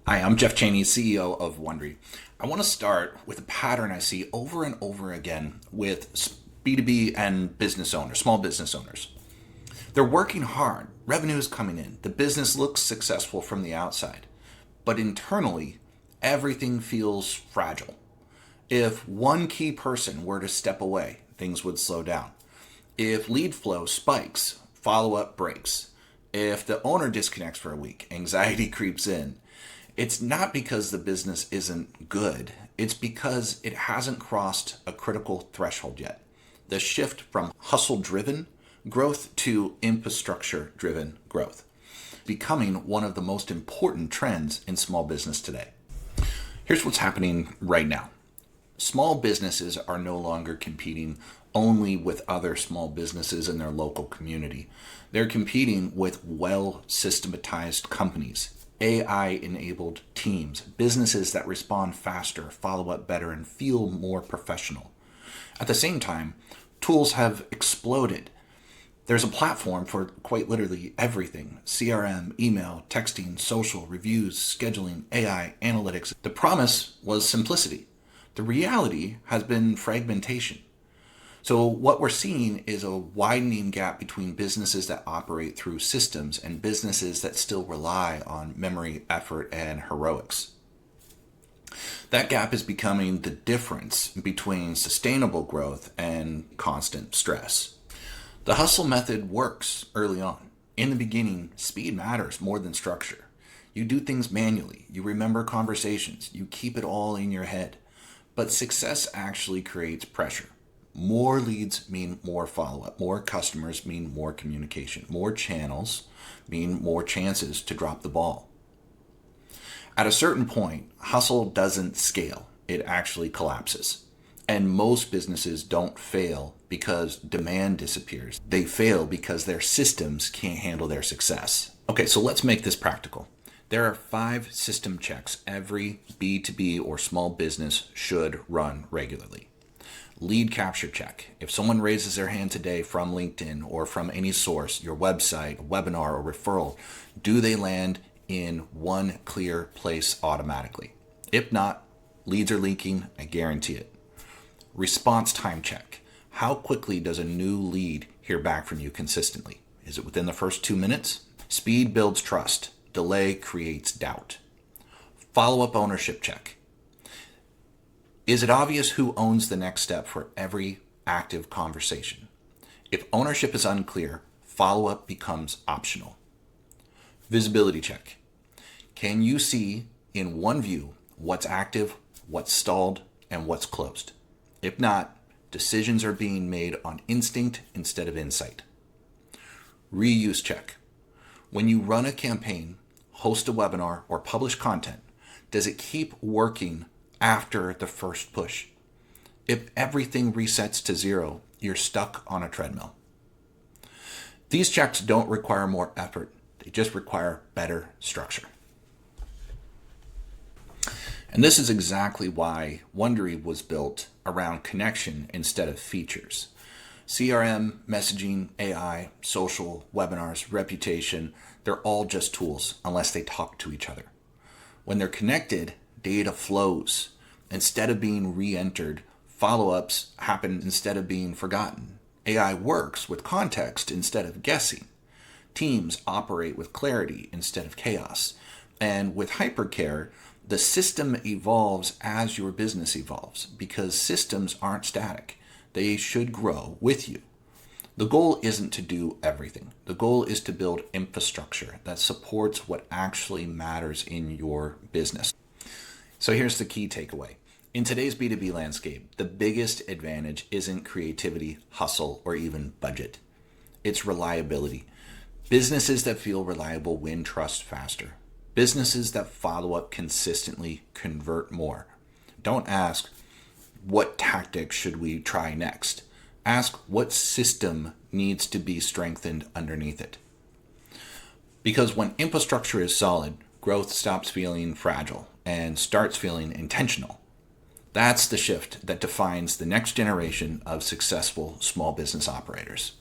Hi, I'm Geoff Chaney, CEO of Onedery. I want to start with a pattern I see over and over again with B2B and business owners, small business owners. They're working hard, revenue is coming in, the business looks successful from the outside, but internally, everything feels fragile. If one key person were to step away, things would slow down. If lead flow spikes, follow-up breaks. If the owner disconnects for a week, anxiety creeps in. It's not because the business isn't good. It's because it hasn't crossed a critical threshold yet. The shift from hustle-driven growth to infrastructure-driven growth, becoming one of the most important trends in small business today. Here's what's happening right now. Small businesses are no longer competing only with other small businesses in their local community. They're competing with well-systematized companies, AI-enabled teams, businesses that respond faster, follow up better, and feel more professional. At the same time, tools have exploded. There's a platform for quite literally everything: CRM, email, texting, social, reviews, scheduling, AI, analytics. The promise was simplicity. The reality has been fragmentation. So what we're seeing is a widening gap between businesses that operate through systems and businesses that still rely on memory, effort, and heroics. That gap is becoming the difference between sustainable growth and constant stress. The hustle method works early on. In the beginning, speed matters more than structure. You do things manually, you remember conversations, you keep it all in your head. But success actually creates pressure. More leads mean more follow-up. More customers mean more communication. More channels mean more chances to drop the ball. At a certain point, hustle doesn't scale. It actually collapses. And most businesses don't fail because demand disappears. They fail because their systems can't handle their success. Okay, so let's make this practical. There are 5 system checks every B2B or small business should run regularly. Lead capture check. If someone raises their hand today from LinkedIn or from any source, your website, a webinar, or referral, do they land in one clear place automatically? If not, leads are leaking, I guarantee it. Response time check. How quickly does a new lead hear back from you consistently? Is it within the first 2 minutes? Speed builds trust. Delay creates doubt. Follow-up ownership check. Is it obvious who owns the next step for every active conversation? If ownership is unclear, follow-up becomes optional. Visibility check. Can you see in one view what's active, what's stalled, and what's closed? If not, decisions are being made on instinct instead of insight. Reuse check. When you run a campaign, host a webinar, or publish content, does it keep working after the first push? If everything resets to 0, you're stuck on a treadmill. These checks don't require more effort. They just require better structure. And this is exactly why Onedery was built around connection instead of features. CRM, messaging, AI, social, webinars, reputation, they're all just tools unless they talk to each other. When they're connected, data flows. Instead of being re-entered, follow-ups happen instead of being forgotten. AI works with context instead of guessing. Teams operate with clarity instead of chaos. And with hypercare, the system evolves as your business evolves because systems aren't static. They should grow with you. The goal isn't to do everything. The goal is to build infrastructure that supports what actually matters in your business. So here's the key takeaway. In today's B2B landscape, the biggest advantage isn't creativity, hustle, or even budget. It's reliability. Businesses that feel reliable win trust faster. Businesses that follow up consistently convert more. Don't ask, what tactic should we try next? Ask, what system needs to be strengthened underneath it? Because when infrastructure is solid, growth stops feeling fragile and starts feeling intentional. That's the shift that defines the next generation of successful small business operators.